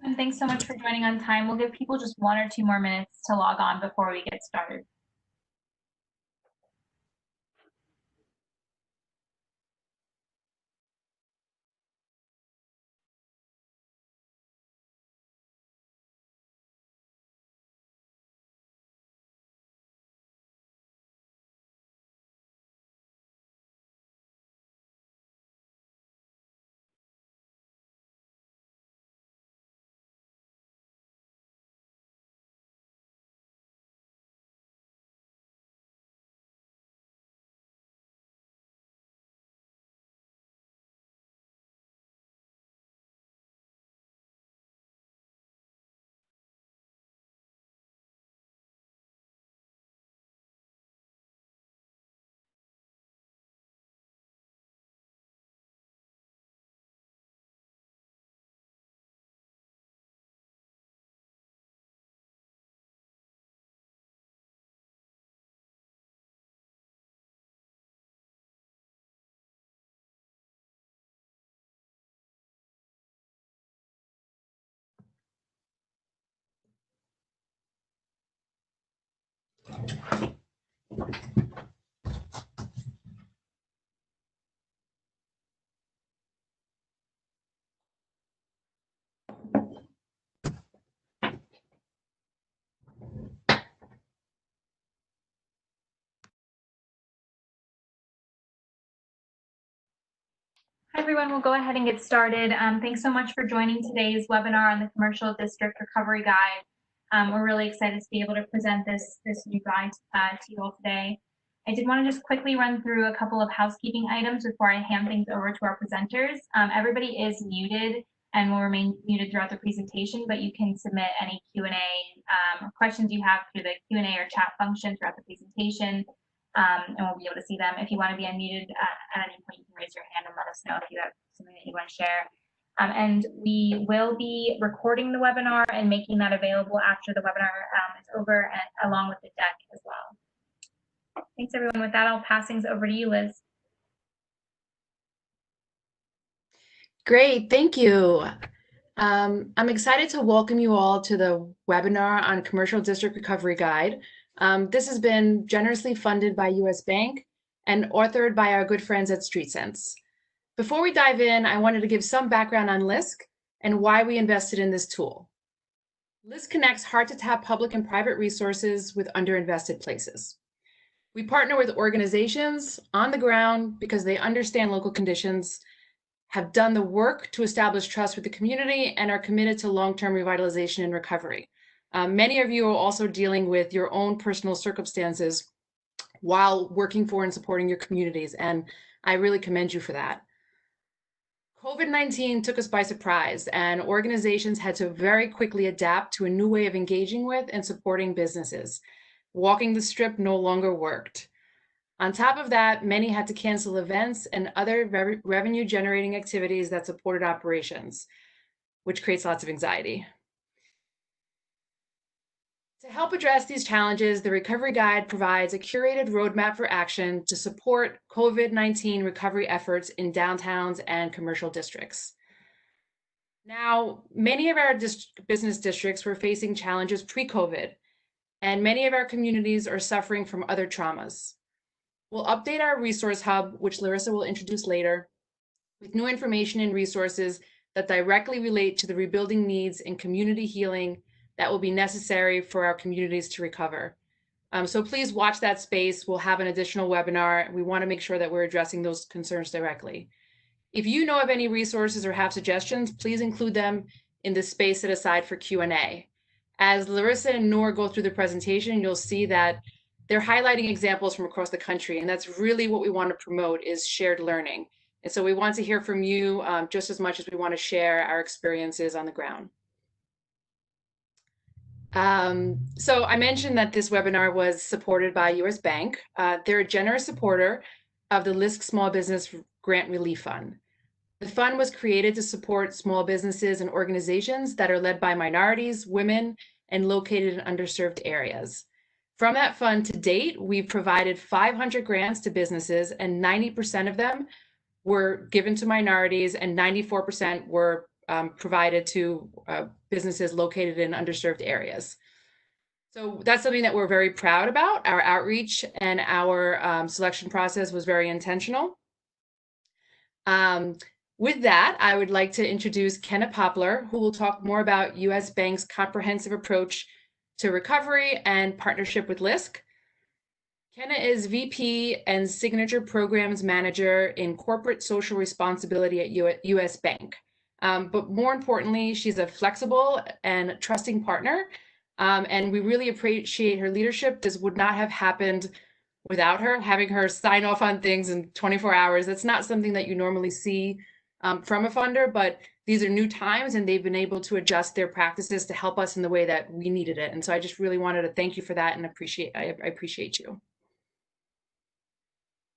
And thanks so much for joining on time. We'll give people just 1 or 2 more minutes to log on before we get started. Hi, everyone. We'll go ahead and get started. Thanks so much for joining today's webinar on the Commercial District Recovery Guide. We're really excited to be able to present this new guide to you all today. I did want to just quickly run through a couple of housekeeping items before I hand things over to our presenters. Everybody is muted and will remain muted throughout the presentation, but you can submit any Q&A questions you have through the Q&A or chat function throughout the presentation. And we'll be able to see them. If you want to be unmuted at any point, you can raise your hand and let us know if you have something that you want to share. And we will be recording the webinar and making that available after the webinar is over, and along with the deck as well. Thanks, everyone. With that, I'll pass things over to you, Liz. Great, thank you. I'm excited to welcome you all to the webinar on Commercial District Recovery Guide. This has been generously funded by US Bank and authored by our good friends at Streetsense. Before we dive in, I wanted to give some background on LISC and why we invested in this tool. LISC connects hard-to-tap public and private resources with underinvested places. We partner with organizations on the ground because they understand local conditions, have done the work to establish trust with the community, and are committed to long-term revitalization and recovery. Many of you are also dealing with your own personal circumstances while working for and supporting your communities, and I really commend you for that. COVID-19 took us by surprise, and organizations had to very quickly adapt to a new way of engaging with and supporting businesses. Walking the strip no longer worked. On top of that, many had to cancel events and other revenue-generating activities that supported operations, which creates lots of anxiety. To help address these challenges, the Recovery Guide provides a curated roadmap for action to support COVID-19 recovery efforts in downtowns and commercial districts. Now, many of our business districts were facing challenges pre-COVID, and many of our communities are suffering from other traumas. We'll update our resource hub, which Larissa will introduce later, with new information and resources that directly relate to the rebuilding needs and community healing that will be necessary for our communities to recover. So please watch that space. We'll have an additional webinar. We want to make sure that we're addressing those concerns directly. If you know of any resources or have suggestions, please include them in the space set aside for Q&A. As Larissa and Noor go through the presentation, you'll see that they're highlighting examples from across the country, and that's really what we want to promote is shared learning. And so we want to hear from you just as much as we want to share our experiences on the ground. So I mentioned that this webinar was supported by US Bank. They're a generous supporter of the LISC Small Business Grant Relief Fund. The fund was created to support small businesses and organizations that are led by minorities, women, and located in underserved areas. From that fund to date, we've provided 500 grants to businesses, and 90% of them were given to minorities and 94% were provided to businesses located in underserved areas. So that's something that we're very proud about. Our outreach and our selection process was very intentional. With that, I would like to introduce Kenna Poplar, who will talk more about U.S. Bank's comprehensive approach to recovery and partnership with LISC. Kenna is VP and Signature Programs Manager in Corporate Social Responsibility at U.S. Bank. But more importantly, she's a flexible and trusting partner, and we really appreciate her leadership. This would not have happened without her. Having her sign off on things in 24 hours, that's not something that you normally see from a funder, but these are new times and they've been able to adjust their practices to help us in the way that we needed it. And so I just really wanted to thank you for that and I appreciate you.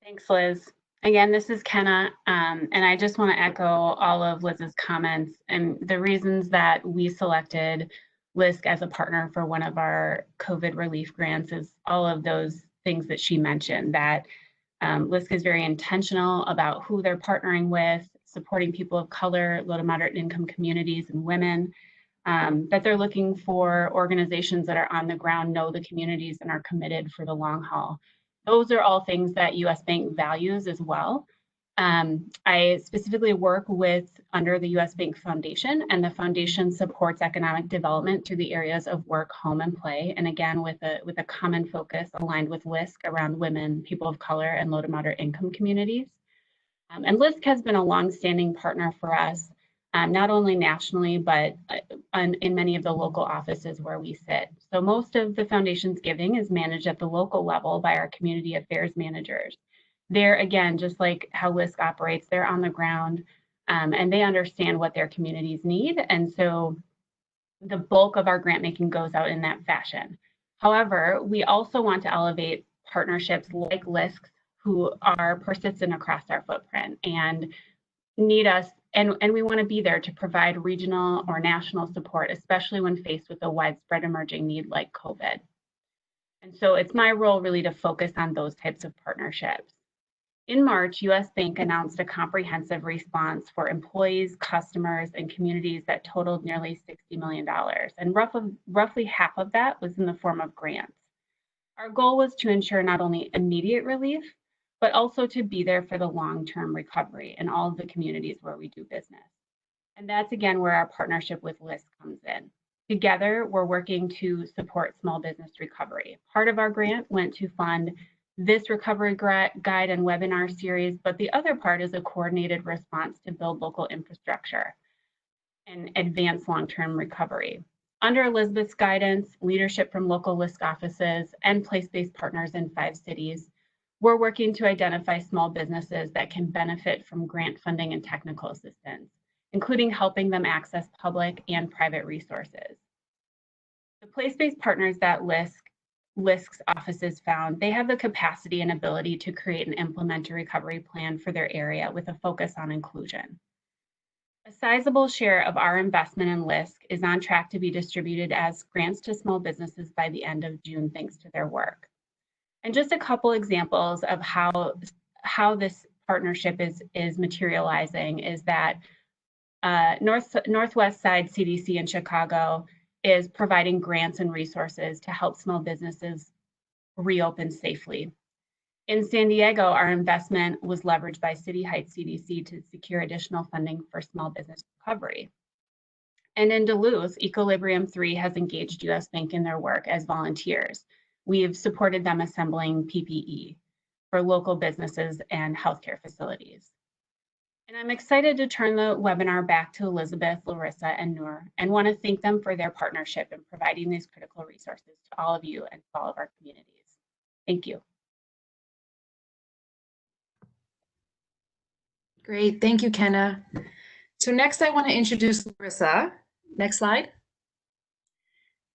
Thanks, Liz. Again, this is Kenna, and I just want to echo all of Liz's comments and the reasons that we selected LISC as a partner for one of our COVID relief grants is all of those things that she mentioned, that LISC is very intentional about who they're partnering with, supporting people of color, low to moderate income communities and women, that they're looking for organizations that are on the ground, know the communities and are committed for the long haul. Those are all things that US Bank values as well. I specifically work under the US Bank Foundation, and the foundation supports economic development through the areas of work, home, and play. And again, with a common focus aligned with LISC around women, people of color, and low to moderate income communities. And LISC has been a longstanding partner for us, not only nationally, but in many of the local offices where we sit. So most of the foundation's giving is managed at the local level by our community affairs managers. They're, again, just like how LISC operates, they're on the ground and they understand what their communities need. And so the bulk of our grant making goes out in that fashion. However, we also want to elevate partnerships like LISC, who are persistent across our footprint and need us, and we want to be there to provide regional or national support, especially when faced with a widespread emerging need like COVID. And so it's my role really to focus on those types of partnerships. In March, US Bank announced a comprehensive response for employees, customers, and communities that totaled nearly $60 million. And roughly half of that was in the form of grants. Our goal was to ensure not only immediate relief, but also to be there for the long-term recovery in all of the communities where we do business. And that's, again, where our partnership with LISC comes in. Together, we're working to support small business recovery. Part of our grant went to fund this recovery guide and webinar series, but the other part is a coordinated response to build local infrastructure and advance long-term recovery. Under Elizabeth's guidance, leadership from local LISC offices, and place-based partners in 5 cities, we're working to identify small businesses that can benefit from grant funding and technical assistance, including helping them access public and private resources. The place-based partners that LISC's offices found, they have the capacity and ability to create and implement a recovery plan for their area with a focus on inclusion. A sizable share of our investment in LISC is on track to be distributed as grants to small businesses by the end of June, thanks to their work. And just a couple examples of how this partnership is materializing is that Northwest Side CDC in Chicago is providing grants and resources to help small businesses reopen safely. In San Diego, our investment was leveraged by City Heights CDC to secure additional funding for small business recovery. And in Duluth, Equilibrium 3 has engaged US Bank in their work as volunteers. We've supported them assembling PPE for local businesses and healthcare facilities. And I'm excited to turn the webinar back to Elizabeth, Larissa, and Noor, and want to thank them for their partnership in providing these critical resources to all of you and to all of our communities. Thank you. Great, thank you, Kenna. So next I want to introduce Larissa. Next slide.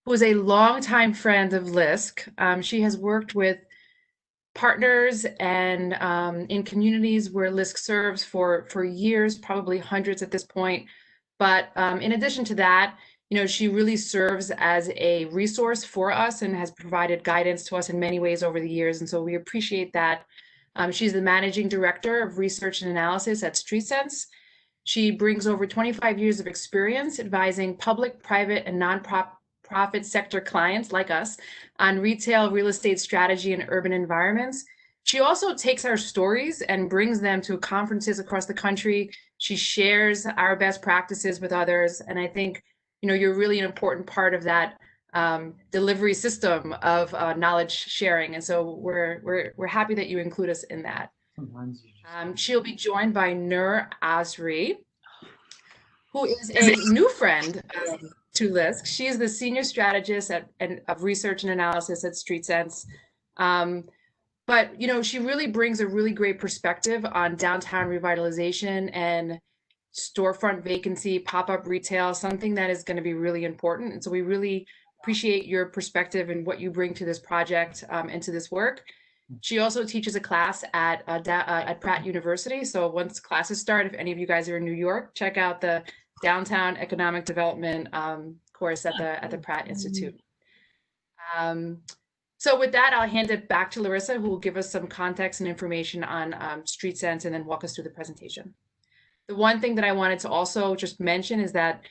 Who is a longtime friend of LISC. She has worked with partners and in communities where LISC serves for years, probably hundreds at this point. But in addition to that, she really serves as a resource for us and has provided guidance to us in many ways over the years. And so we appreciate that. She's the managing director of research and analysis at Streetsense. She brings over 25 years of experience advising public, private, and nonprofit sector clients like us on retail, real estate strategy, and urban environments. She also takes our stories and brings them to conferences across the country. She shares our best practices with others. And I think, you're really an important part of that delivery system of knowledge sharing. And so we're happy that you include us in that. She'll be joined by Nur Asri, who is a new friend to LISC. She is the senior strategist of research and analysis at Streetsense. But she really brings a really great perspective on downtown revitalization and storefront vacancy, pop-up retail, something that is going to be really important. And so we really appreciate your perspective and what you bring to this project and to this work. She also teaches a class at Pratt University. So once classes start, if any of you guys are in New York, check out the Downtown Economic Development course at the Pratt Institute. So with that, I'll hand it back to Larissa, who will give us some context and information on Streetsense and then walk us through the presentation. The one thing that I wanted to also just mention is that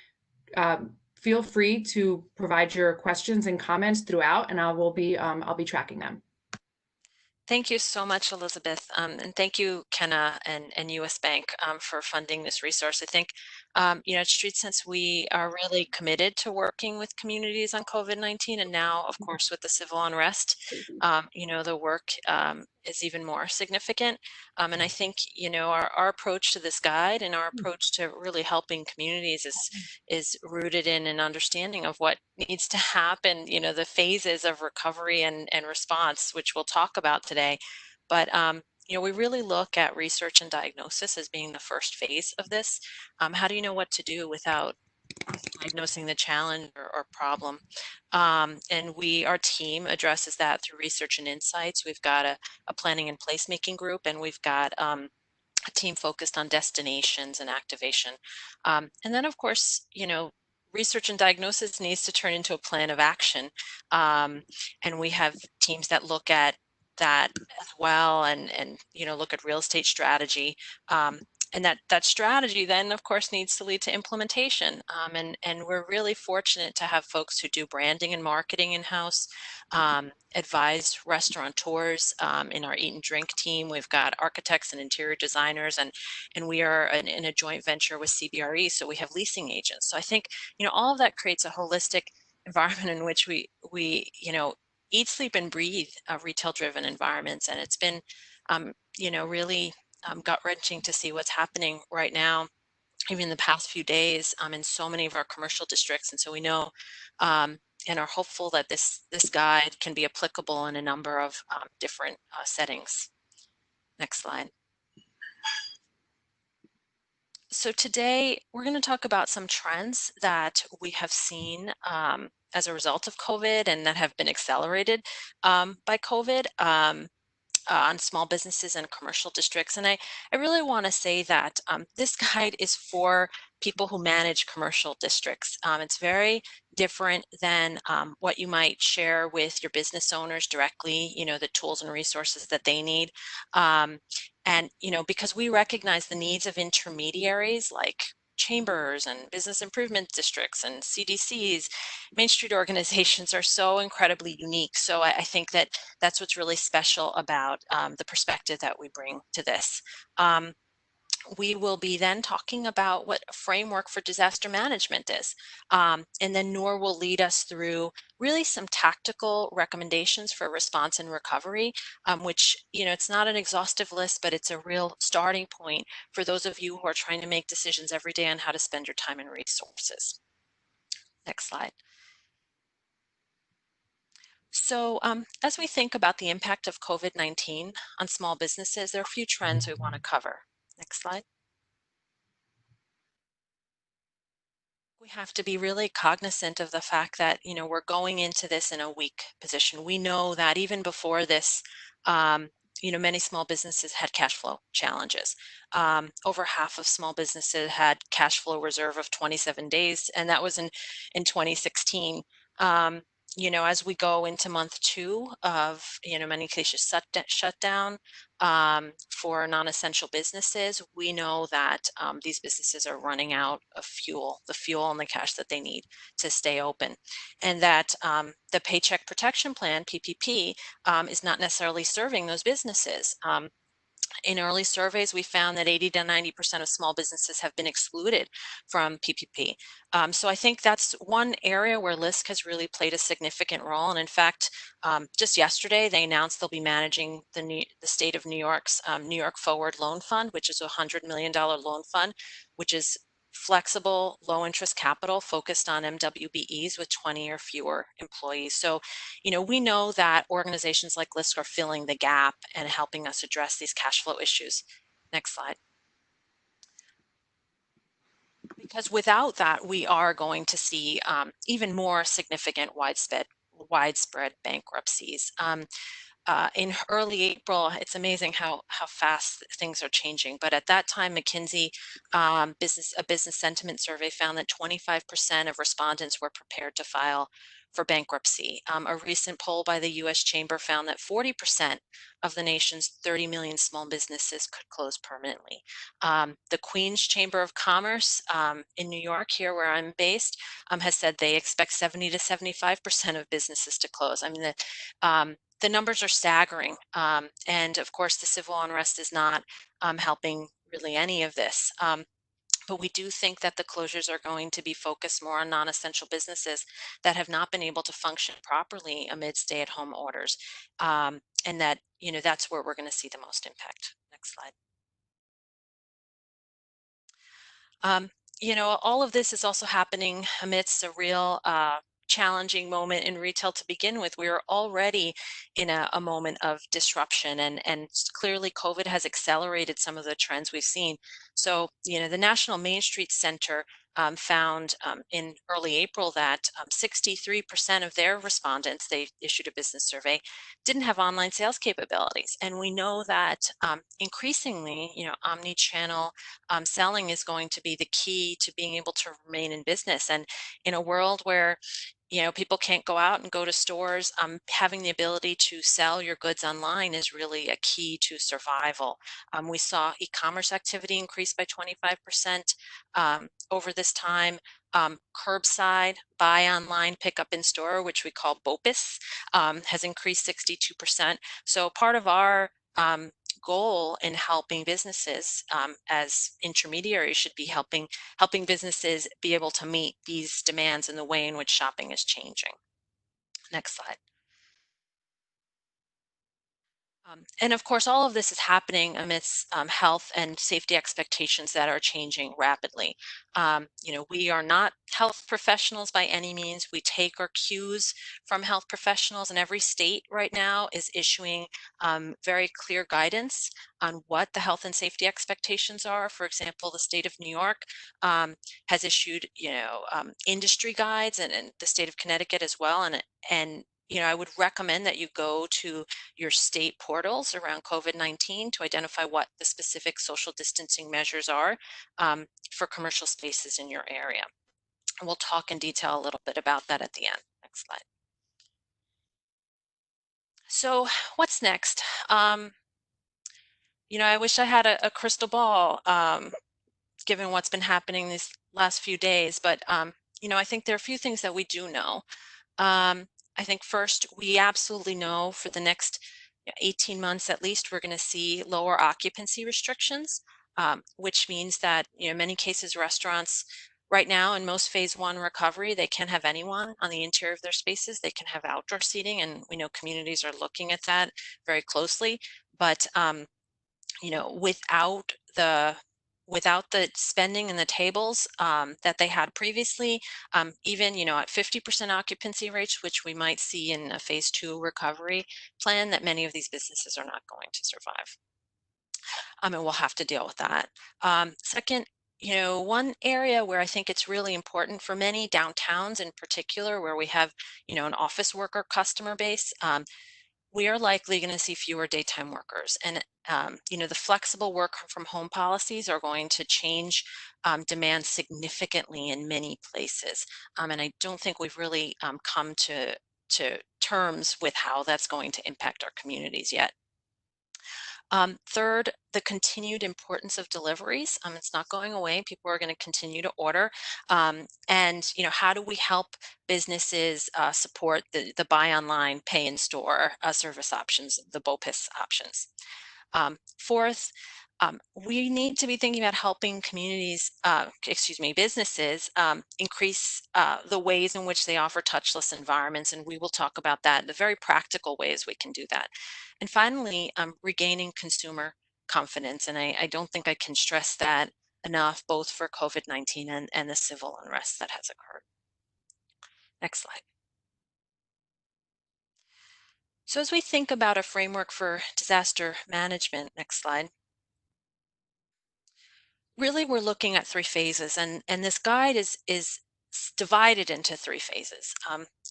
feel free to provide your questions and comments throughout, and I'll be tracking them. Thank you so much, Elizabeth, and thank you, Kenna and US Bank for funding this resource. I think, at Streetsense, we are really committed to working with communities on COVID-19, and now, of course, with the civil unrest, the work is even more significant. And I think, our approach to this guide and our approach to really helping communities is rooted in an understanding of what needs to happen, the phases of recovery and response, which we'll talk about today. But, we really look at research and diagnosis as being the first phase of this. How do you know what to do without diagnosing the challenge or problem? And our team addresses that through research and insights. We've got a planning and placemaking group, and we've got a team focused on destinations and activation. And then, of course, research and diagnosis needs to turn into a plan of action. And we have teams that look at that as well, and look at real estate strategy. And that strategy then, of course, needs to lead to implementation. And we're really fortunate to have folks who do branding and marketing in-house, advise restaurateurs in our eat and drink team. We've got architects and interior designers, and we are in a joint venture with CBRE, so we have leasing agents. So I think, all of that creates a holistic environment in which we eat, sleep, and breathe retail-driven environments. And it's been, really gut-wrenching to see what's happening right now, even in the past few days, in so many of our commercial districts. And so we know and are hopeful that this guide can be applicable in a number of different settings. Next slide. So today we're going to talk about some trends that we have seen as a result of COVID and that have been accelerated by COVID on small businesses and commercial districts. And I really want to say that this guide is for people who manage commercial districts. It's very different than what you might share with your business owners directly, the tools and resources that they need. And, because we recognize the needs of intermediaries like chambers and business improvement districts and CDCs, Main Street organizations are so incredibly unique. So I think that that's what's really special about the perspective that we bring to this. We will be then talking about what a framework for disaster management is. And then Noor will lead us through really some tactical recommendations for response and recovery, which, it's not an exhaustive list, but it's a real starting point for those of you who are trying to make decisions every day on how to spend your time and resources. Next slide. So as we think about the impact of COVID-19 on small businesses, there are a few trends we want to cover. Next slide. We have to be really cognizant of the fact that, we're going into this in a weak position. We know that even before this, many small businesses had cash flow challenges. Over half of small businesses had cash flow reserve of 27 days, and that was in 2016. As we go into month 2 of, many cases shut down for non-essential businesses, we know that these businesses are running out of the fuel and the cash that they need to stay open. And that the Paycheck Protection Plan, PPP, is not necessarily serving those businesses. In early surveys, we found that 80 to 90% of small businesses have been excluded from PPP. So I think that's one area where LISC has really played a significant role. And in fact, just yesterday, they announced they'll be managing the state of New York's New York Forward Loan Fund, which is a $100 million loan fund, which is flexible, low interest capital focused on MWBEs with 20 or fewer employees. So, we know that organizations like LISC are filling the gap and helping us address these cash flow issues. Next slide. Because without that, we are going to see even more significant widespread bankruptcies. In early April, it's amazing how fast things are changing. But at that time, McKinsey a business sentiment survey found that 25% of respondents were prepared to file for bankruptcy. A recent poll by the U.S. Chamber found that 40% of the nation's 30 million small businesses could close permanently. The Queens Chamber of Commerce in New York, here where I'm based, has said they expect 70 to 75% of businesses to close. I mean, the numbers are staggering. And of course, the civil unrest is not helping really any of this. But we do think that the closures are going to be focused more on non-essential businesses that have not been able to function properly amid stay-at-home orders. And that, that's where we're going to see the most impact. Next slide. All of this is also happening amidst a real challenging moment in retail to begin with. We were already in a moment of disruption, and clearly COVID has accelerated some of the trends we've seen. So, the National Main Street Center found in early April that 63% of their respondents, they issued a business survey, didn't have online sales capabilities. And we know that increasingly, omni-channel selling is going to be the key to being able to remain in business. And in a world where people can't go out and go to stores, having the ability to sell your goods online is really a key to survival. We saw e-commerce activity increase by 25% over this time. Curbside, buy online, pick up in store, which we call BOPIS, has increased 62%. So part of our goal in helping businesses as intermediaries should be helping businesses be able to meet these demands in the way in which shopping is changing. Next slide. And of course, all of this is happening amidst health and safety expectations that are changing rapidly. We are not health professionals by any means. We take our cues from health professionals, and every state right now is issuing very clear guidance on what the health and safety expectations are. For example, the state of New York has issued, industry guides, and the state of Connecticut as well. And I would recommend that you go to your state portals around COVID-19 to identify what the specific social distancing measures are for commercial spaces in your area. And we'll talk in detail a little bit about that at the end. Next slide. So what's next? I wish I had a crystal ball given what's been happening these last few days, but I think there are a few things that we do know. I think first, we absolutely know for the next 18 months at least, we're going to see lower occupancy restrictions, which means that, in many cases, restaurants right now in most phase 1 recovery, they can't have anyone on the interior of their spaces. They can have outdoor seating, and we know communities are looking at that very closely. But, without the spending and the tables that they had previously, even at 50% occupancy rates, which we might see in a phase 2 recovery plan, that many of these businesses are not going to survive. And we'll have to deal with that. Second, one area where I think it's really important for many downtowns in particular, where we have, an office worker customer base, we are likely going to see fewer daytime workers. And, the flexible work from home policies are going to change demand significantly in many places. And I don't think we've really come to to terms with how that's going to impact our communities yet. Third, the continued importance of deliveries. It's not going away. People are going to continue to order. And how do we help businesses support the buy online, pay in store service options, the BOPIS options? Fourth, we need to be thinking about helping businesses increase the ways in which they offer touchless environments, and we will talk about that, the very practical ways we can do that. And finally, regaining consumer confidence, and I don't think I can stress that enough, both for COVID-19 and the civil unrest that has occurred. Next slide. So as we think about a framework for disaster management, next slide, really we're looking at 3 phases, and this guide is divided into 3 phases.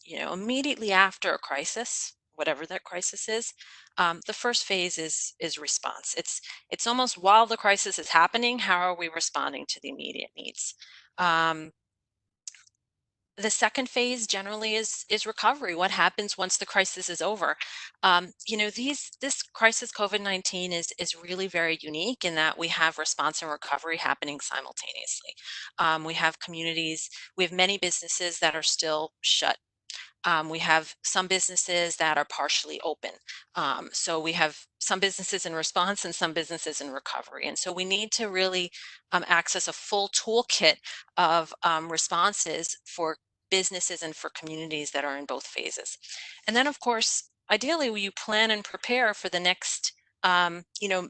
Immediately after a crisis, whatever that crisis is, the first phase is response. It's almost while the crisis is happening, how are we responding to the immediate needs? The second phase generally is recovery. What happens once the crisis is over? This crisis, COVID-19, is really very unique in that we have response and recovery happening simultaneously. We have many businesses that are still shut. We have some businesses that are partially open. So we have some businesses in response and some businesses in recovery. And so we need to really access a full toolkit of responses for businesses and for communities that are in both phases. And then, of course, ideally, you plan and prepare for the next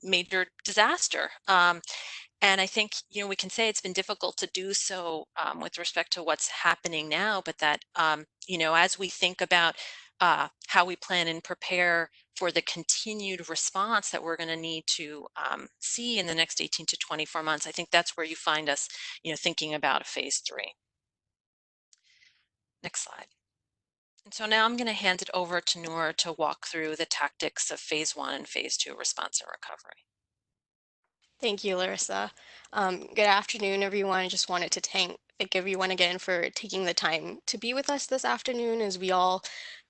major disaster. And I think, we can say it's been difficult to do so with respect to what's happening now, but that, as we think about how we plan and prepare for the continued response that we're going to need to see in the next 18 to 24 months, I think that's where you find us, thinking about a phase 3. Next slide. And so now I'm going to hand it over to Noor to walk through the tactics of phase 1 and phase 2 response and recovery. Thank you, Larissa. Good afternoon, everyone. I just wanted to thank everyone again for taking the time to be with us this afternoon as we all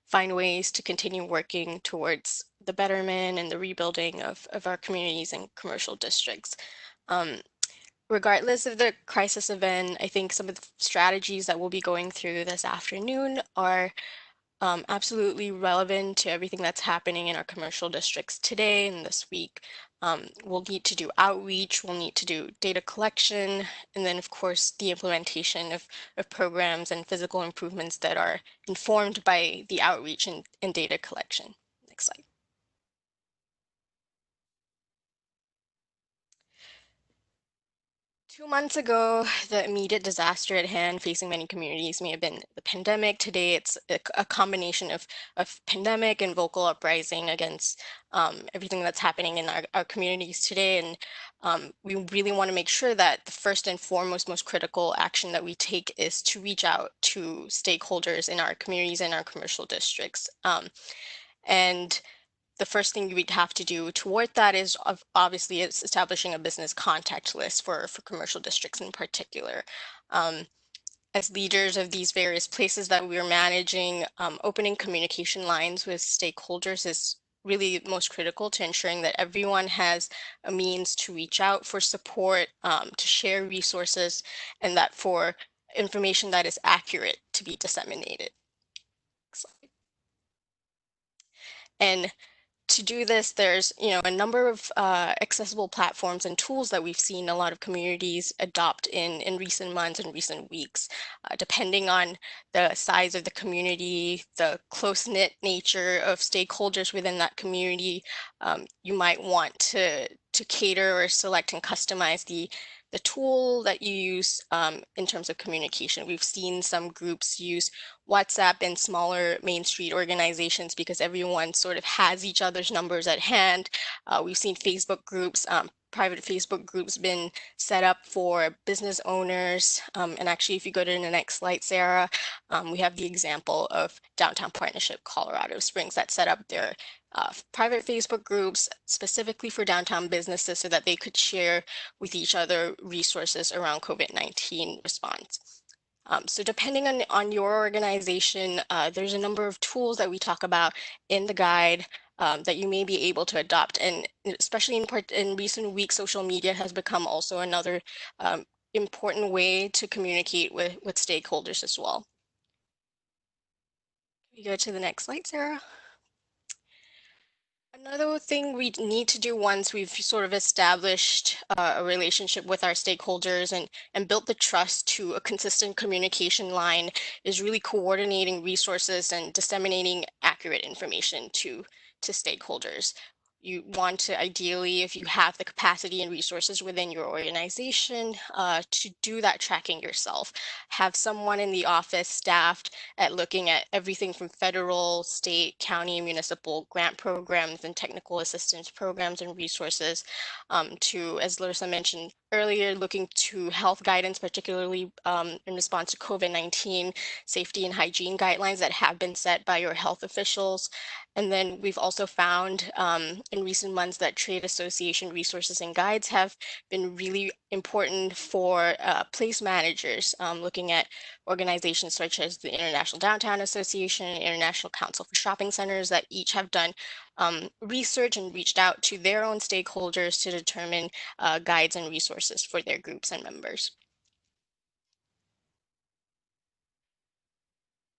find ways to continue working towards the betterment and the rebuilding of our communities and commercial districts. Regardless of the crisis event, I think some of the strategies that we'll be going through this afternoon are absolutely relevant to everything that's happening in our commercial districts today and this week. We'll need to do outreach, we'll need to do data collection, and then of course the implementation of programs and physical improvements that are informed by the outreach and data collection. Next slide. Two months ago, the immediate disaster at hand facing many communities may have been the pandemic. Today, it's a combination of pandemic and vocal uprising against everything that's happening in our communities today. And we really want to make sure that the first and foremost, most critical action that we take is to reach out to stakeholders in our communities and our commercial districts. And the first thing we'd have to do toward that is obviously it's establishing a business contact list for commercial districts in particular. As leaders of these various places that we're managing, opening communication lines with stakeholders is really most critical to ensuring that everyone has a means to reach out for support, to share resources, and that for information that is accurate to be disseminated. And to do this, there's a number of accessible platforms and tools that we've seen a lot of communities adopt in recent months and recent weeks. Depending on the size of the community, the close-knit nature of stakeholders within that community, you might want to cater or select and customize the tool that you use in terms of communication. We've seen some groups use WhatsApp in smaller Main Street organizations because everyone sort of has each other's numbers at hand. We've seen Facebook groups, private Facebook groups been set up for business owners. And actually, if you go to the next slide, Sarah, we have the example of Downtown Partnership Colorado Springs that set up their private Facebook groups specifically for downtown businesses so that they could share with each other resources around COVID-19 response. So depending on your organization, there's a number of tools that we talk about in the guide that you may be able to adopt. And especially in recent weeks, social media has become also another important way to communicate with stakeholders as well. Can we go to the next slide, Sarah? Another thing we need to do once we've sort of established a relationship with our stakeholders and built the trust to a consistent communication line is really coordinating resources and disseminating accurate information to stakeholders. You want to ideally, if you have the capacity and resources within your organization, to do that tracking yourself. Have someone in the office staffed at looking at everything from federal, state, county, municipal grant programs and technical assistance programs and resources to, as Larissa mentioned earlier, looking to health guidance, particularly in response to COVID-19, safety and hygiene guidelines that have been set by your health officials. And then we've also found in recent months that trade association resources and guides have been really important for place managers, looking at organizations such as the International Downtown Association, International Council for Shopping Centers that each have done research and reached out to their own stakeholders to determine guides and resources for their groups and members.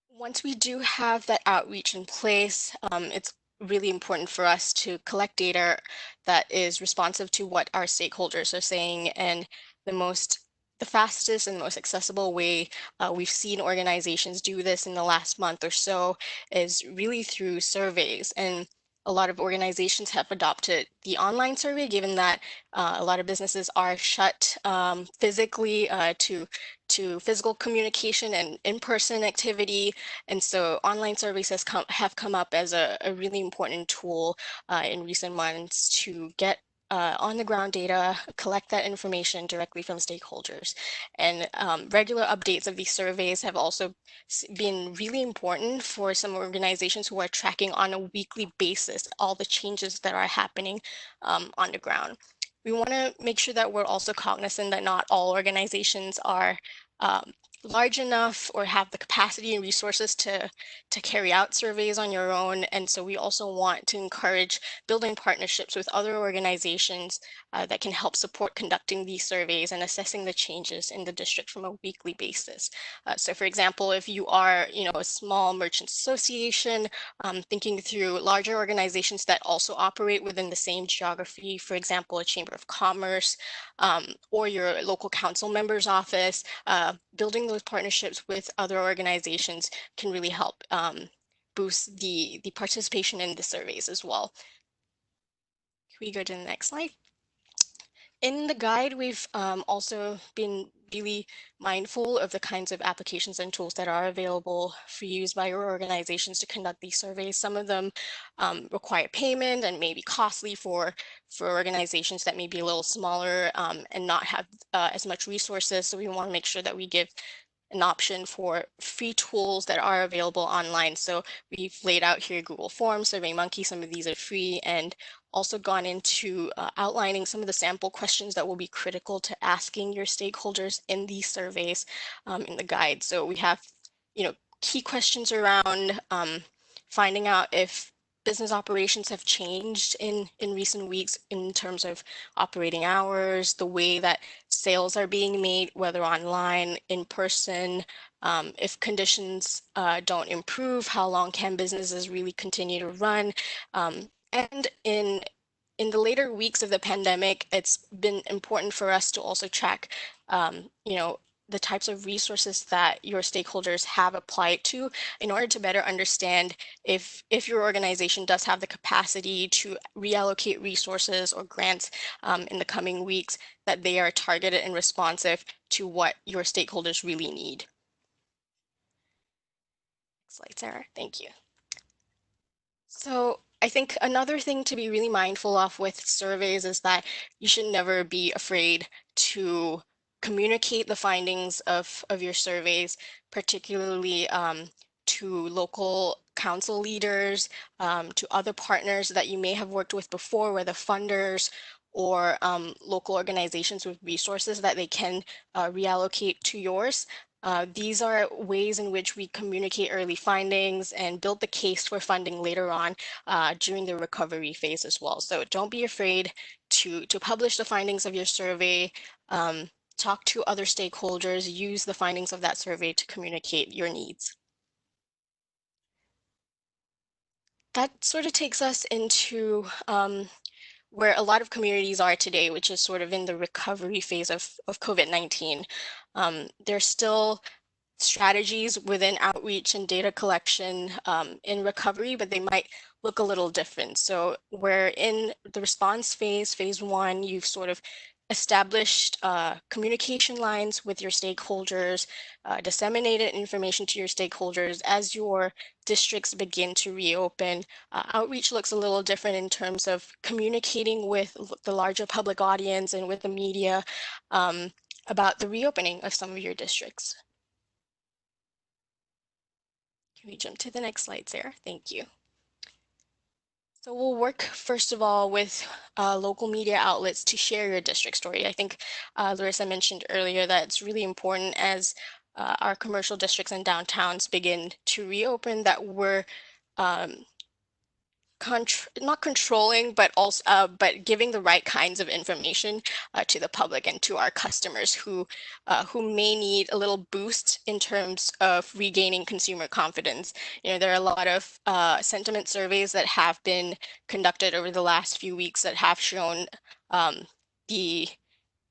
Once we do have that outreach in place, it's really important for us to collect data that is responsive to what our stakeholders are saying. And the fastest and most accessible way we've seen organizations do this in the last month or so is really through surveys. And a lot of organizations have adopted the online survey, given that a lot of businesses are shut physically to physical communication and in-person activity. And so online surveys have come up as a really important tool in recent months to get on the ground data, collect that information directly from stakeholders. And regular updates of these surveys have also been really important for some organizations who are tracking on a weekly basis all the changes that are happening on the ground. We want to make sure that we're also cognizant that not all organizations are large enough or have the capacity and resources to carry out surveys on your own. And so we also want to encourage building partnerships with other organizations that can help support conducting these surveys and assessing the changes in the district from a weekly basis. So for example, if you are, a small merchant association, thinking through larger organizations that also operate within the same geography, for example, a chamber of commerce, or your local council member's office, building those partnerships with other organizations can really help boost the participation in the surveys as well. Can we go to the next slide? In the guide, we've also been really mindful of the kinds of applications and tools that are available for use by your organizations to conduct these surveys. Some of them require payment and may be costly for organizations that may be a little smaller and not have as much resources. So we want to make sure that we give an option for free tools that are available online. So we've laid out here Google Forms, SurveyMonkey, some of these are free, and also gone into outlining some of the sample questions that will be critical to asking your stakeholders in these surveys in the guide. So we have, key questions around finding out if business operations have changed in recent weeks in terms of operating hours, the way that sales are being made, whether online, in person, if conditions don't improve, how long can businesses really continue to run? And in the later weeks of the pandemic, it's been important for us to also track, the types of resources that your stakeholders have applied to in order to better understand if your organization does have the capacity to reallocate resources or grants in the coming weeks, that they are targeted and responsive to what your stakeholders really need. Next slide, Sarah. Thank you. So I think another thing to be really mindful of with surveys is that you should never be afraid to communicate the findings of your surveys, particularly to local council leaders, to other partners that you may have worked with before, whether funders or local organizations with resources that they can reallocate to yours. These are ways in which we communicate early findings and build the case for funding later on during the recovery phase as well. So don't be afraid to publish the findings of your survey, talk to other stakeholders, use the findings of that survey to communicate your needs. That sort of takes us into where a lot of communities are today, which is sort of in the recovery phase of COVID-19. There's still strategies within outreach and data collection in recovery, but they might look a little different. So we're in the response phase, phase one, you've sort of established communication lines with your stakeholders, disseminated information to your stakeholders as your districts begin to reopen. Outreach looks a little different in terms of communicating with the larger public audience and with the media about the reopening of some of your districts. Can we jump to the next slide, Sarah? Thank you. So we'll work, first of all, with local media outlets to share your district story. I think Larissa mentioned earlier that it's really important as our commercial districts and downtowns begin to reopen that we're not controlling, but also but giving the right kinds of information to the public and to our customers who may need a little boost in terms of regaining consumer confidence. You know, there are a lot of sentiment surveys that have been conducted over the last few weeks that have shown the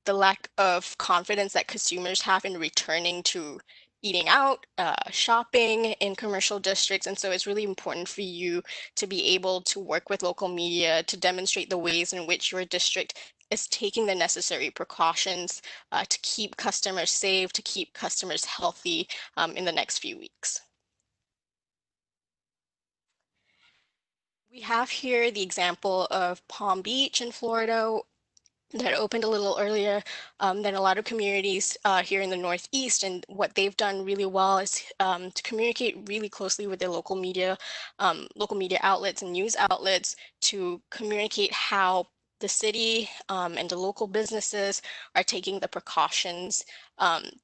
lack of confidence that consumers have in returning to eating out, shopping in commercial districts. And so it's really important for you to be able to work with local media to demonstrate the ways in which your district is taking the necessary precautions to keep customers safe, to keep customers healthy in the next few weeks. We have here the example of Palm Beach in Florida that opened a little earlier than a lot of communities here in the Northeast. And what they've done really well is to communicate really closely with their local media outlets and news outlets to communicate how the city and the local businesses are taking the precautions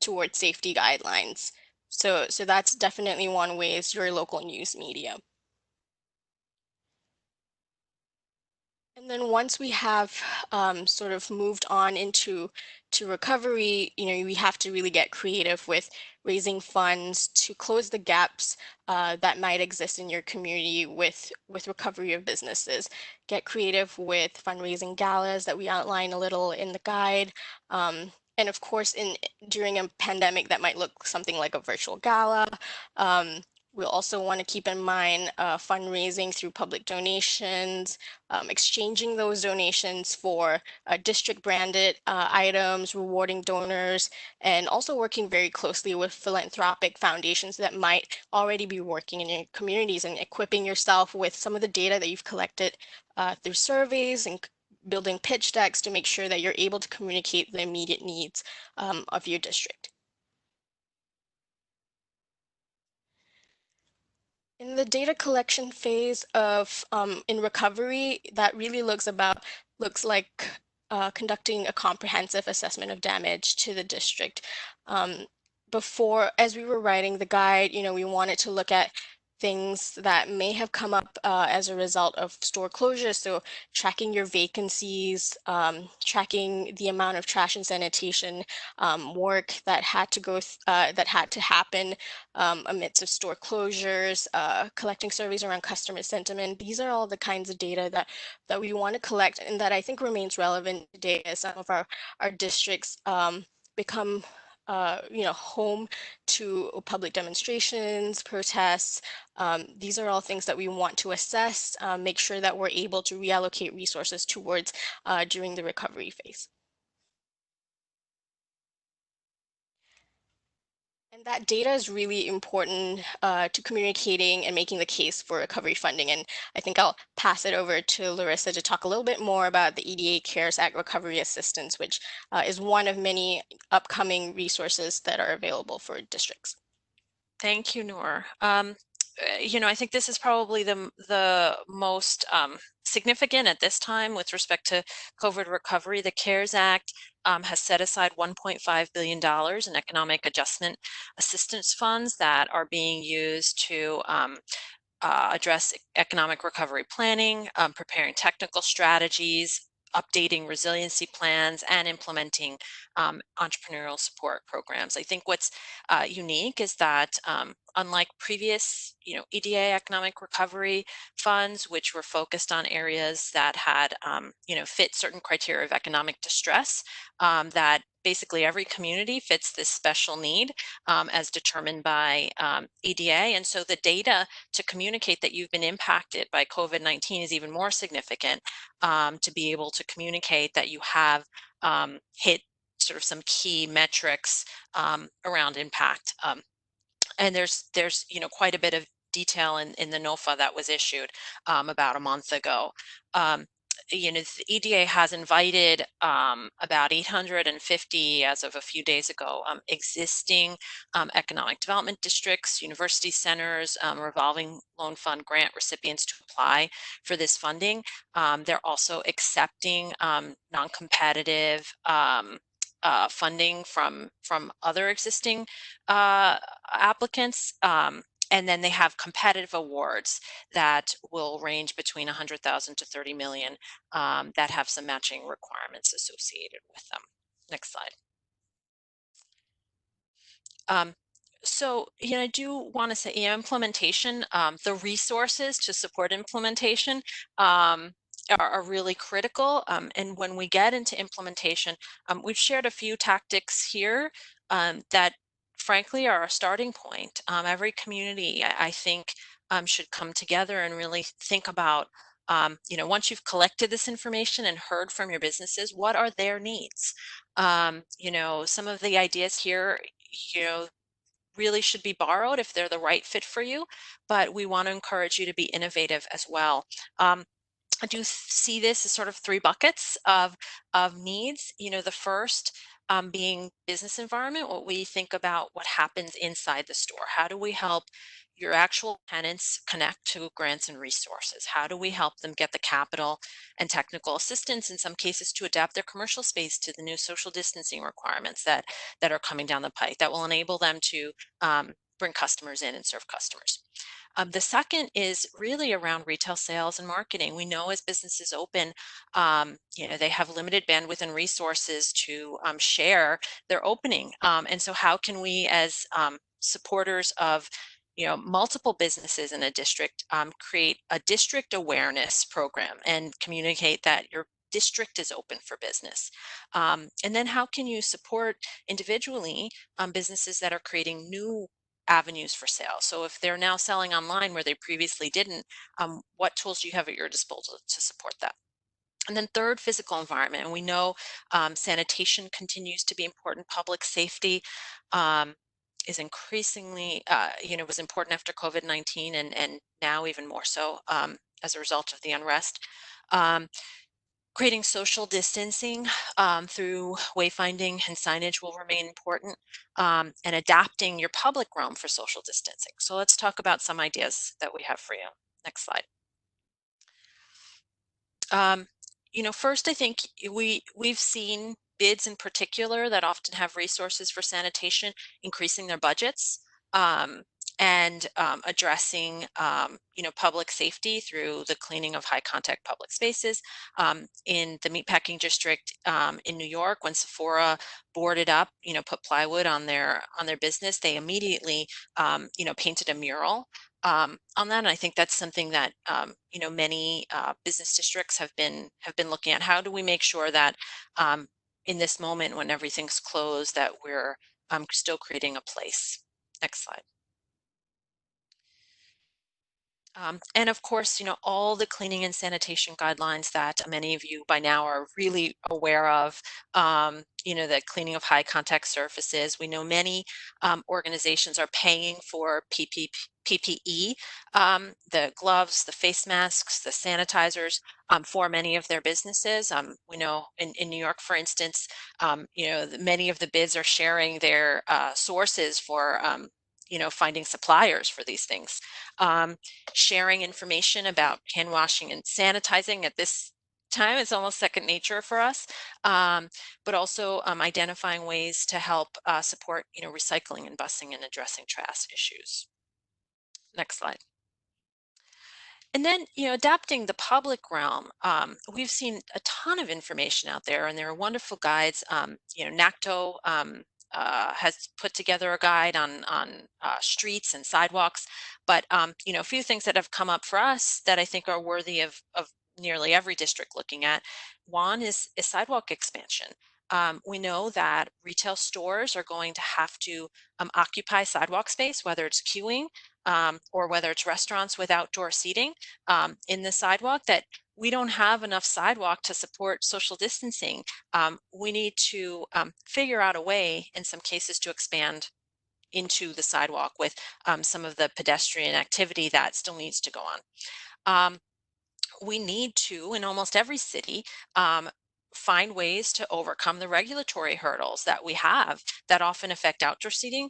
towards safety guidelines. So that's definitely one way is your local news media. And then once we have sort of moved on into recovery, you know, we have to really get creative with raising funds to close the gaps that might exist in your community with recovery of businesses. Get creative with fundraising galas that we outline a little in the guide. And of course, during a pandemic, that might look something like a virtual gala. We'll also want to keep in mind fundraising through public donations, exchanging those donations for district branded items, rewarding donors, and also working very closely with philanthropic foundations that might already be working in your communities and equipping yourself with some of the data that you've collected through surveys and building pitch decks to make sure that you're able to communicate the immediate needs of your district. In the data collection phase of in recovery, that really looks like conducting a comprehensive assessment of damage to the district. As we were writing the guide, you know, we wanted to look at things that may have come up as a result of store closures. So tracking your vacancies, tracking the amount of trash and sanitation work that had to happen amidst of store closures, collecting surveys around customer sentiment. These are all the kinds of data that we want to collect and that I think remains relevant today as some of our districts become home to public demonstrations, protests. These are all things that we want to assess, make sure that we're able to reallocate resources towards during the recovery phase. And that data is really important to communicating and making the case for recovery funding. And I think I'll pass it over to Larissa to talk a little bit more about the EDA CARES Act Recovery Assistance, which is one of many upcoming resources that are available for districts. Thank you, Noor. You know, I think this is probably the most significant at this time with respect to COVID recovery. The CARES Act has set aside $1.5 billion in economic adjustment assistance funds that are being used to address economic recovery planning, preparing technical strategies, updating resiliency plans, and implementing entrepreneurial support programs. I think what's unique is that unlike previous, EDA economic recovery funds, which were focused on areas that had, fit certain criteria of economic distress, that basically every community fits this special need as determined by EDA. And so the data to communicate that you've been impacted by COVID-19 is even more significant, to be able to communicate that you have hit sort of some key metrics around impact. And there's quite a bit of detail in the NOFA that was issued about a month ago. The EDA has invited about 850, as of a few days ago, existing economic development districts, university centers, revolving loan fund grant recipients to apply for this funding. They're also accepting non-competitive funding from other existing applicants. And then they have competitive awards that will range between 100,000 to 30 million that have some matching requirements associated with them. Next slide. So, I do want to say, implementation, the resources to support implementation are really critical. And when we get into implementation, we've shared a few tactics here that frankly are a starting point. Every community, I think, should come together and really think about, once you've collected this information and heard from your businesses, what are their needs? Some of the ideas here, really should be borrowed if they're the right fit for you, but we want to encourage you to be innovative as well. I do see this as sort of three buckets of needs. The first being business environment, what we think about what happens inside the store. How do we help your actual tenants connect to grants and resources? How do we help them get the capital and technical assistance, in some cases, to adapt their commercial space to the new social distancing requirements that are coming down the pike that will enable them to bring customers in and serve customers? The second is really around retail sales and marketing. We know as businesses open, they have limited bandwidth and resources to share their opening. And so how can we, as supporters of multiple businesses in a district, create a district awareness program and communicate that your district is open for business? And then how can you support individually businesses that are creating new avenues for sale? So if they're now selling online where they previously didn't, what tools do you have at your disposal to support that? And then third, physical environment. And we know sanitation continues to be important. Public safety is increasingly, was important after COVID-19 and now even more so as a result of the unrest. Creating social distancing through wayfinding and signage will remain important, and adapting your public realm for social distancing. So let's talk about some ideas that we have for you. Next slide. First, I think we've seen bids in particular that often have resources for sanitation increasing their budgets, and addressing, public safety through the cleaning of high contact public spaces. In the meatpacking district in New York, when Sephora boarded up, put plywood on their business, they immediately, painted a mural on that. And I think that's something that, many business districts have been looking at. How do we make sure that in this moment when everything's closed, that we're still creating a place? Next slide. And of course, all the cleaning and sanitation guidelines that many of you by now are really aware of, the cleaning of high contact surfaces. We know many organizations are paying for PPE, the gloves, the face masks, the sanitizers for many of their businesses. We know in New York, for instance, many of the bids are sharing their sources for finding suppliers for these things, sharing information about hand washing and sanitizing at this time is almost second nature for us, but also identifying ways to help support recycling and busing and addressing trash issues. Next slide. And then, adapting the public realm, we've seen a ton of information out there, and there are wonderful guides. NACTO has put together a guide on streets and sidewalks, but a few things that have come up for us that I think are worthy of nearly every district looking at. One is sidewalk expansion. We know that retail stores are going to have to occupy sidewalk space, whether it's queuing or whether it's restaurants with outdoor seating in the sidewalk, that we don't have enough sidewalk to support social distancing. We need to figure out a way in some cases to expand into the sidewalk with some of the pedestrian activity that still needs to go on. We need to, in almost every city, find ways to overcome the regulatory hurdles that we have that often affect outdoor seating,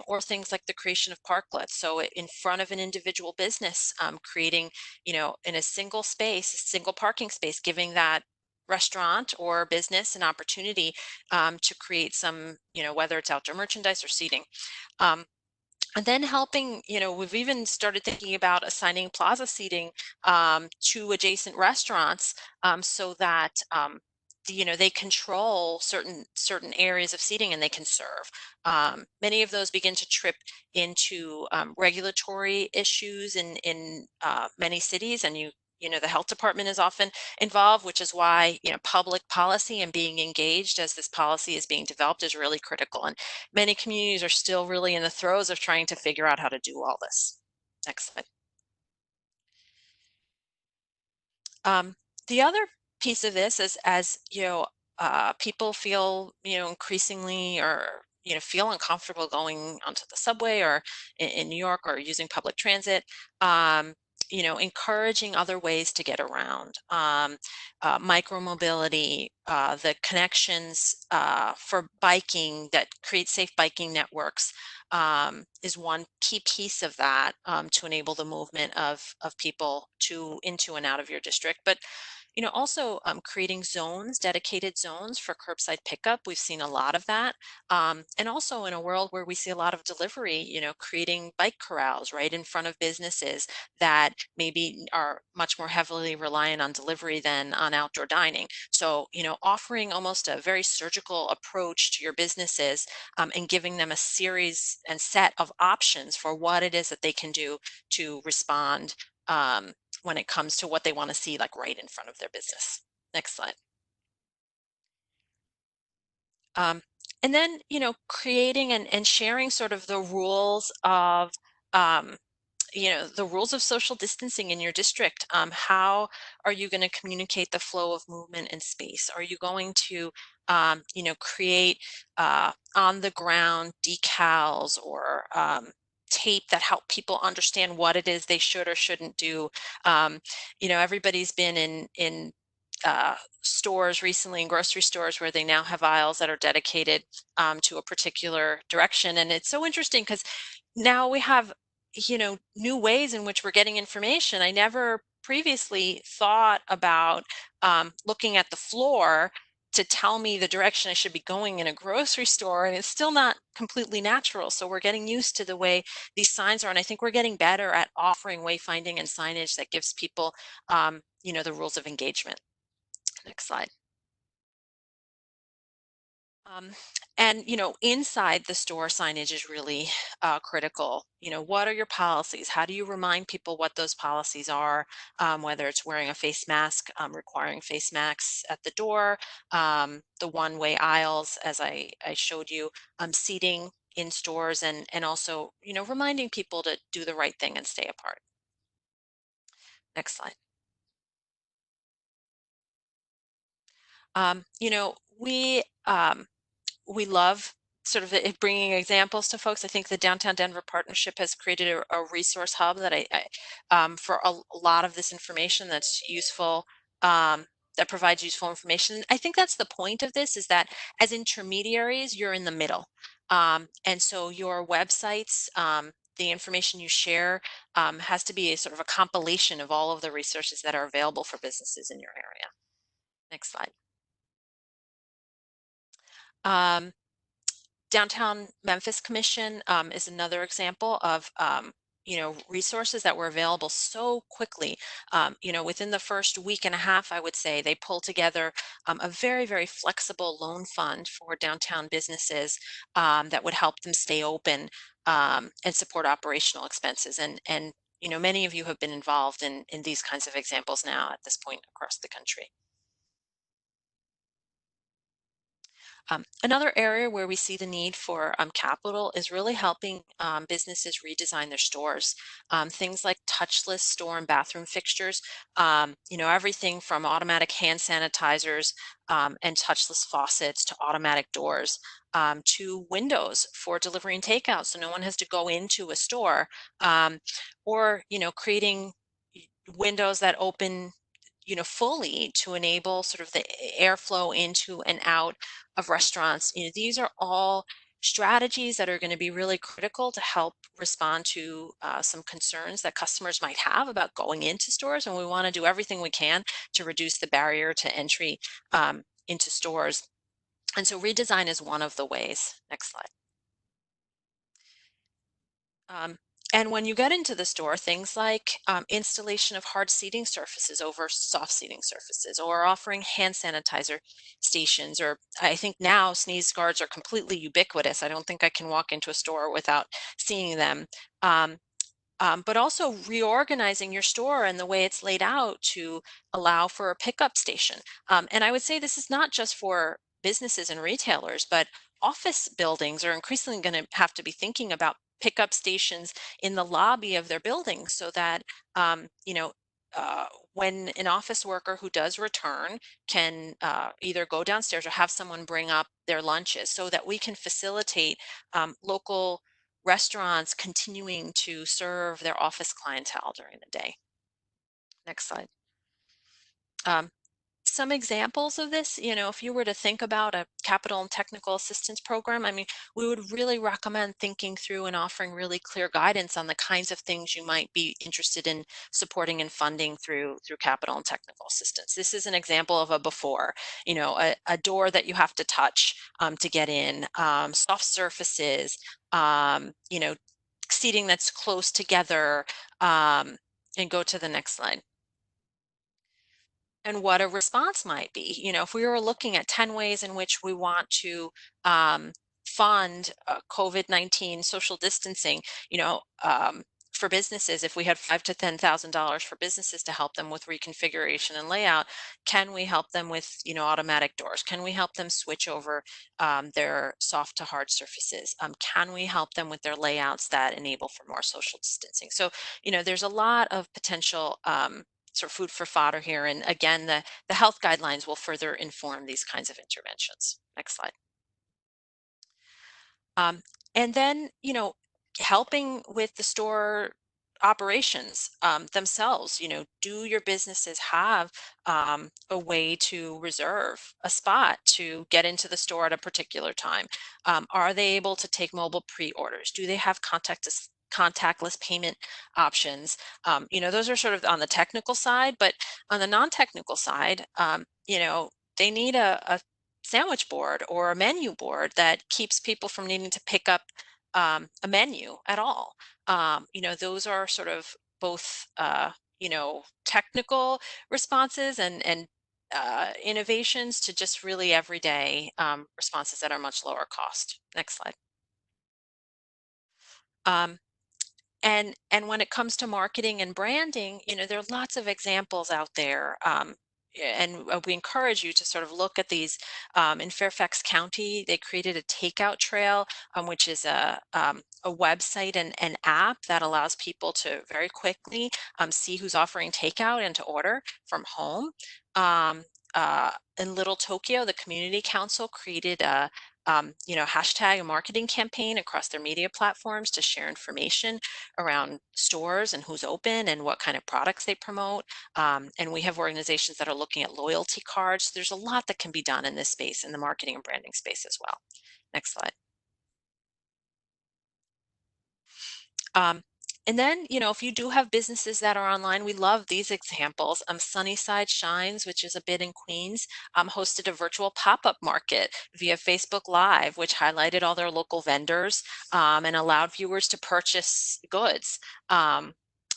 or things like the creation of parklets. So in front of an individual business, creating, in a single space, a single parking space, giving that restaurant or business an opportunity to create some, whether it's outdoor merchandise or seating. And then helping, we've even started thinking about assigning plaza seating to adjacent restaurants so that they control certain areas of seating and they can serve. Many of those begin to trip into regulatory issues in many cities, and the health department is often involved, which is why public policy and being engaged as this policy is being developed is really critical. And many communities are still really in the throes of trying to figure out how to do all this. Next slide. The other piece of this is, as people feel increasingly or feel uncomfortable going onto the subway or in New York or using public transit, encouraging other ways to get around, micromobility, the connections for biking that create safe biking networks is one key piece of that to enable the movement of people into and out of your district. But also creating dedicated zones for curbside pickup. We've seen a lot of that. And also in a world where we see a lot of delivery, creating bike corrals right in front of businesses that maybe are much more heavily reliant on delivery than on outdoor dining. So, offering almost a very surgical approach to your businesses and giving them a series and set of options for what it is that they can do to respond when it comes to what they want to see like right in front of their business. Next slide. And then, creating and sharing sort of the rules of, the rules of social distancing in your district. How are you going to communicate the flow of movement and space? Are you going to, create on the ground decals or tape that help people understand what it is they should or shouldn't do? Everybody's been in stores recently, in grocery stores, where they now have aisles that are dedicated to a particular direction. And it's so interesting because now we have, new ways in which we're getting information. I never previously thought about looking at the floor to tell me the direction I should be going in a grocery store, and it's still not completely natural. So we're getting used to the way these signs are, and I think we're getting better at offering wayfinding and signage that gives people, the rules of engagement. Next slide. And, inside the store, signage is really critical. What are your policies? How do you remind people what those policies are? Whether it's wearing a face mask, requiring face masks at the door, the one-way aisles, as I showed you, seating in stores, and also, reminding people to do the right thing and stay apart. Next slide. We love sort of bringing examples to folks. I think the Downtown Denver Partnership has created a resource hub that for a lot of this information that's useful, that provides useful information. I think that's the point of this, is that as intermediaries, you're in the middle. And so your websites, the information you share has to be a sort of a compilation of all of the resources that are available for businesses in your area. Next slide. Downtown Memphis Commission is another example of resources that were available so quickly. Within the first week and a half, I would say they pulled together a very, very flexible loan fund for downtown businesses that would help them stay open and support operational expenses. And many of you have been involved in these kinds of examples now at this point across the country. Another area where we see the need for capital is really helping businesses redesign their stores. Things like touchless store and bathroom fixtures, everything from automatic hand sanitizers and touchless faucets to automatic doors to windows for delivery and takeout. So no one has to go into a store or, creating windows that open fully to enable sort of the airflow into and out of restaurants. These are all strategies that are going to be really critical to help respond to some concerns that customers might have about going into stores. And we want to do everything we can to reduce the barrier to entry into stores. And so redesign is one of the ways. Next slide. And when you get into the store, things like installation of hard seating surfaces over soft seating surfaces, or offering hand sanitizer stations, or I think now sneeze guards are completely ubiquitous. I don't think I can walk into a store without seeing them. But also reorganizing your store and the way it's laid out to allow for a pickup station. And I would say this is not just for businesses and retailers, but office buildings are increasingly going to have to be thinking about pickup stations in the lobby of their buildings so that, when an office worker who does return can either go downstairs or have someone bring up their lunches so that we can facilitate local restaurants continuing to serve their office clientele during the day. Next slide. Some examples of this, if you were to think about a capital and technical assistance program, I mean, we would really recommend thinking through and offering really clear guidance on the kinds of things you might be interested in supporting and funding through capital and technical assistance. This is an example of a before, a door that you have to touch to get in, soft surfaces, seating that's close together, and go to the next slide. And what a response might be. If we were looking at 10 ways in which we want to fund COVID-19 social distancing, for businesses, if we had $5,000 to $10,000 for businesses to help them with reconfiguration and layout, can we help them with, automatic doors? Can we help them switch over their soft to hard surfaces? Can we help them with their layouts that enable for more social distancing? So, there's a lot of potential sort of food for fodder here. And again, the health guidelines will further inform these kinds of interventions. Next slide. And then, helping with the store operations themselves, do your businesses have a way to reserve a spot to get into the store at a particular time? Are they able to take mobile pre-orders? Do they have contactless payment options? Those are sort of on the technical side, but on the non-technical side, they need a sandwich board or a menu board that keeps people from needing to pick up a menu at all. Those are sort of both, technical responses and innovations to just really everyday responses that are much lower cost. Next slide. And when it comes to marketing and branding, there are lots of examples out there. And we encourage you to sort of look at these. In Fairfax County, they created a takeout trail, which is a website and an app that allows people to very quickly see who's offering takeout and to order from home. In Little Tokyo, the community council created a hashtag marketing campaign across their media platforms to share information around stores and who's open and what kind of products they promote. And we have organizations that are looking at loyalty cards. There's a lot that can be done in this space, in the marketing and branding space as well. Next slide. And then, if you do have businesses that are online, we love these examples. Sunnyside Shines, which is a bid in Queens, hosted a virtual pop-up market via Facebook Live, which highlighted all their local vendors and allowed viewers to purchase goods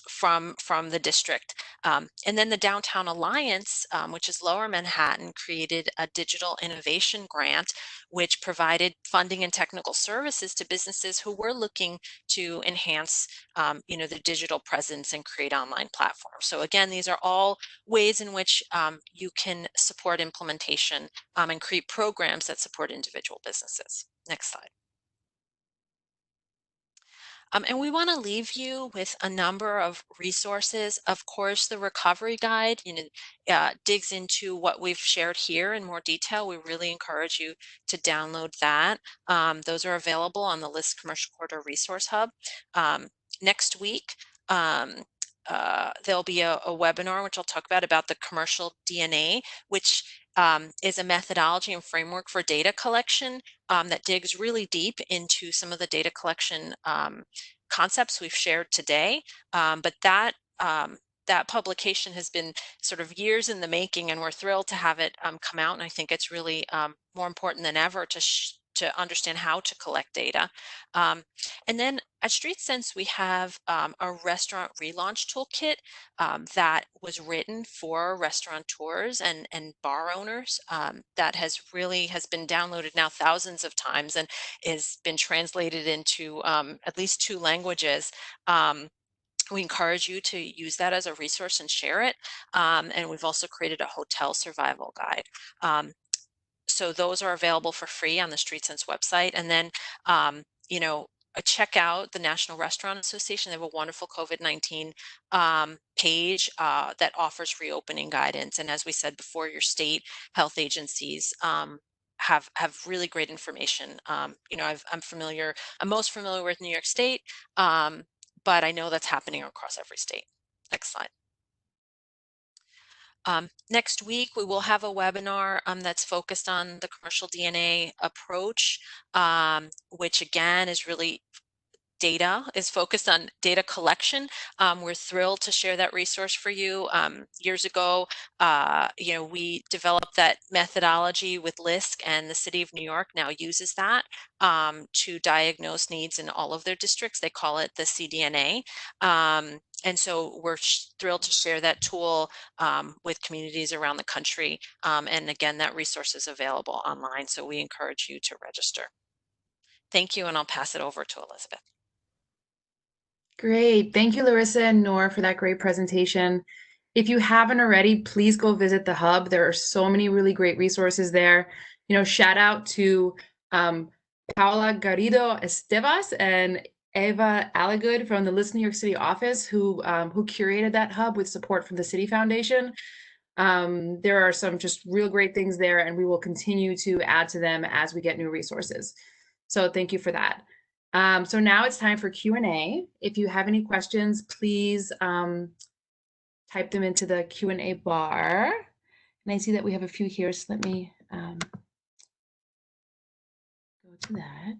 from the district. And then the Downtown Alliance, which is Lower Manhattan, created a digital innovation grant, which provided funding and technical services to businesses who were looking to enhance the digital presence and create online platforms. So again, these are all ways in which you can support implementation and create programs that support individual businesses. Next slide. And we want to leave you with a number of resources. Of course, the recovery guide, digs into what we've shared here in more detail. We really encourage you to download that. Those are available on the LISC Commercial Corridor Resource Hub. Next week, there'll be a webinar, which I'll talk about the commercial DNA, which is a methodology and framework for data collection that digs really deep into some of the data collection concepts we've shared today. But that publication has been sort of years in the making, and we're thrilled to have it come out. And I think it's really more important than ever to understand how to collect data. And then at Streetsense, we have a restaurant relaunch toolkit that was written for restaurateurs and bar owners that has been downloaded now thousands of times and has been translated into at least 2 languages. We encourage you to use that as a resource and share it. And we've also created a hotel survival guide. So those are available for free on the Streetsense website. And then, check out the National Restaurant Association. They have a wonderful COVID-19 page that offers reopening guidance. And as we said before, your state health agencies have really great information. I'm most familiar with New York State, but I know that's happening across every state. Next slide. Next week, we will have a webinar that's focused on the commercial DNA approach, which again is really focused on data collection. We're thrilled to share that resource for you. Years ago, we developed that methodology with LISC, and the City of New York now uses that to diagnose needs in all of their districts. They call it the CDNA. And so we're thrilled to share that tool with communities around the country. And again, that resource is available online, so we encourage you to register. Thank you, and I'll pass it over to Elizabeth. Great. Thank you, Larissa and Noor, for that great presentation. If you haven't already, please go visit the hub. There are so many really great resources there. Shout out to Paula Garrido Estevas and Eva Alagood from the LISC New York City office who curated that hub with support from the City Foundation. There are some just real great things there, and we will continue to add to them as we get new resources. So thank you for that. So now it's time for Q&A. If you have any questions, please type them into the Q&A bar. And I see that we have a few here, so let me go to that.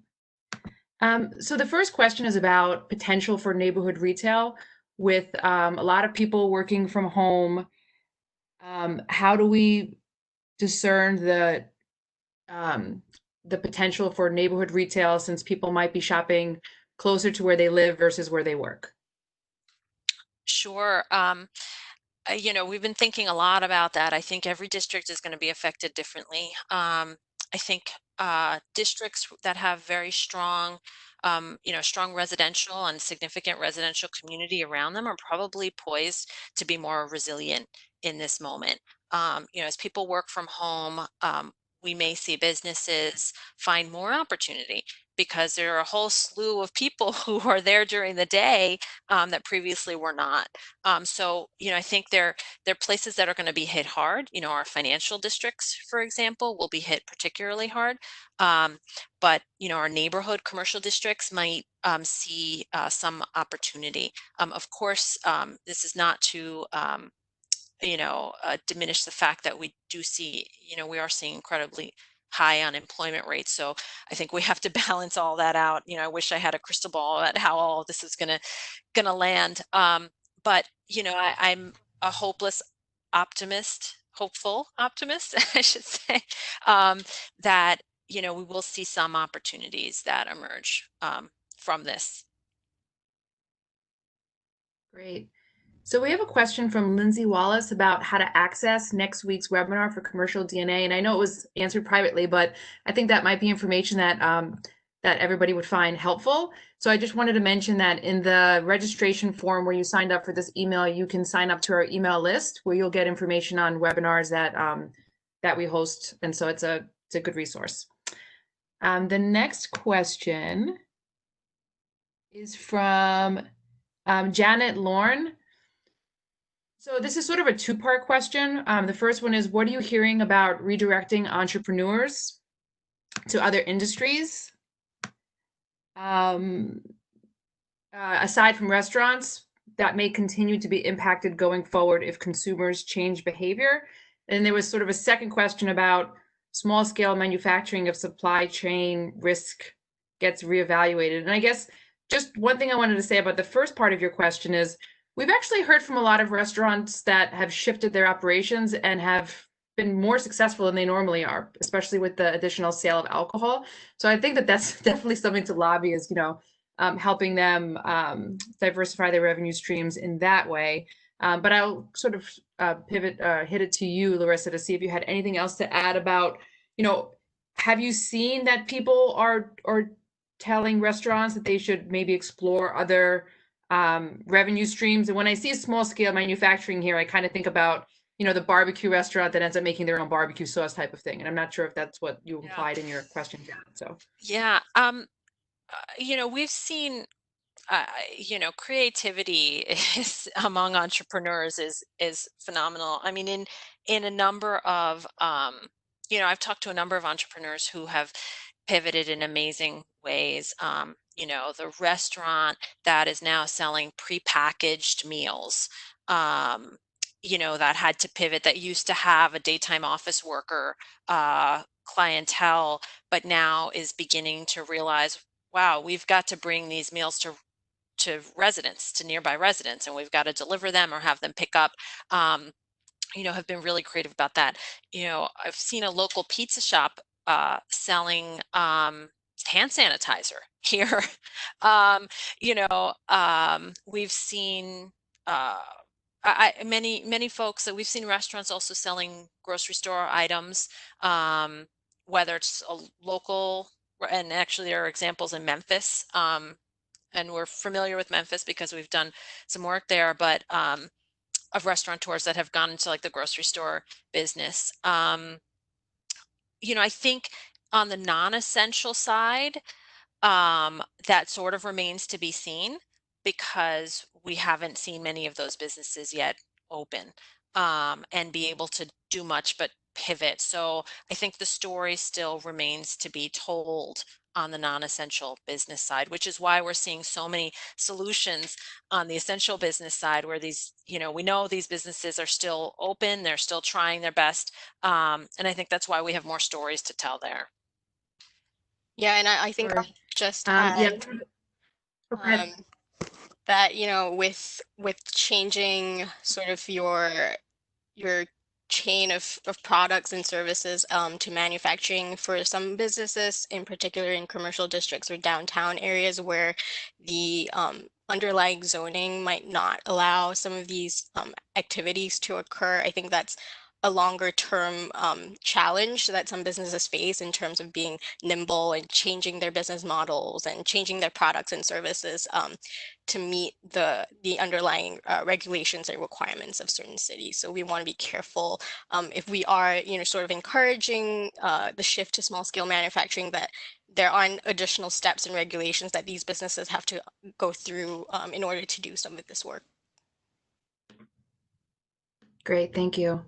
So the first question is about potential for neighborhood retail with a lot of people working from home. How do we discern the potential for neighborhood retail since people might be shopping closer to where they live versus where they work? Sure. We've been thinking a lot about that. I think every district is going to be affected differently. I think districts that have very strong, strong residential and significant residential community around them are probably poised to be more resilient in this moment. As people work from home, we may see businesses find more opportunity because there are a whole slew of people who are there during the day that previously were not. So, I think there are places that are going to be hit hard. Our financial districts, for example, will be hit particularly hard. But, our neighborhood commercial districts might see some opportunity. Of course, this is not to diminish the fact that we do see, we are seeing incredibly high unemployment rates. So I think we have to balance all that out. You know, I wish I had a crystal ball at how all of this is gonna land. But you know, I'm a hopeful optimist, I should say, that you know we will see some opportunities that emerge from this. Great. So we have a question from Lindsay Wallace about how to access next week's webinar for commercial DNA. And I know it was answered privately, but I think that might be information that that everybody would find helpful. So I just wanted to mention that in the registration form where you signed up for this email, you can sign up to our email list where you'll get information on webinars that that we host. And so it's a good resource. The next question is from Janet Lorne. So this is sort of a two-part question. The first one is, what are you hearing about redirecting entrepreneurs to other industries? Aside from restaurants, that may continue to be impacted going forward if consumers change behavior. And there was sort of a second question about small-scale manufacturing if supply chain risk gets reevaluated. And I guess just one thing I wanted to say about the first part of your question is, we've actually heard from a lot of restaurants that have shifted their operations and have been more successful than they normally are, especially with the additional sale of alcohol. So I think that that's definitely something to lobby, is, you know, helping them diversify their revenue streams in that way. But I'll sort of hit it to you, Larissa, to see if you had anything else to add about, you know, have you seen that people are telling restaurants that they should maybe explore other revenue streams? And when I see small scale manufacturing here, I kind of think about, you know, the barbecue restaurant that ends up making their own barbecue sauce type of thing. And I'm not sure if that's what you implied in your question, Janet. So Yeah, you know, we've seen you know, creativity is among entrepreneurs is phenomenal. I mean, in a number of you know, I've talked to a number of entrepreneurs who have pivoted in amazing ways. You know, the restaurant that is now selling prepackaged meals, you know, that had to pivot, that used to have a daytime office worker clientele, but now is beginning to realize, wow, we've got to bring these meals to residents, to nearby residents, and we've got to deliver them or have them pick up. You know, have been really creative about that. You know, I've seen a local pizza shop selling hand sanitizer here. You know, we've seen many folks that we've seen, restaurants also selling grocery store items, whether it's a local, and actually there are examples in Memphis. And we're familiar with Memphis because we've done some work there, but of restaurateurs that have gone into like the grocery store business. You know, I think on the non-essential side, that sort of remains to be seen because we haven't seen many of those businesses yet open and be able to do much but pivot. So I think the story still remains to be told on the non-essential business side, which is why we're seeing so many solutions on the essential business side, where these, you know, we know these businesses are still open, they're still trying their best. And I think that's why we have more stories to tell there. Yeah, and I think Sure. just yeah. um, that, you know, with changing sort of your chain of products and services to manufacturing, for some businesses, in particular in commercial districts or downtown areas where the underlying zoning might not allow some of these activities to occur. I think that's a longer term challenge that some businesses face in terms of being nimble and changing their business models and changing their products and services to meet the underlying regulations and requirements of certain cities. So we want to be careful if we are, you know, sort of encouraging the shift to small scale manufacturing, that there aren't additional steps and regulations that these businesses have to go through in order to do some of this work. Great, thank you.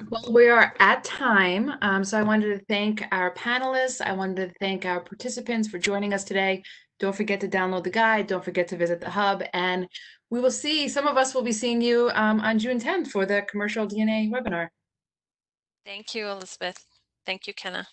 Well, we are at time, so I wanted to thank our panelists. I wanted to thank our participants for joining us today. Don't forget to download the guide. Don't forget to visit the hub, and we will see, some of us will be seeing you on June 10th for the Commercial DNA webinar. Thank you, Elizabeth. Thank you, Kenna.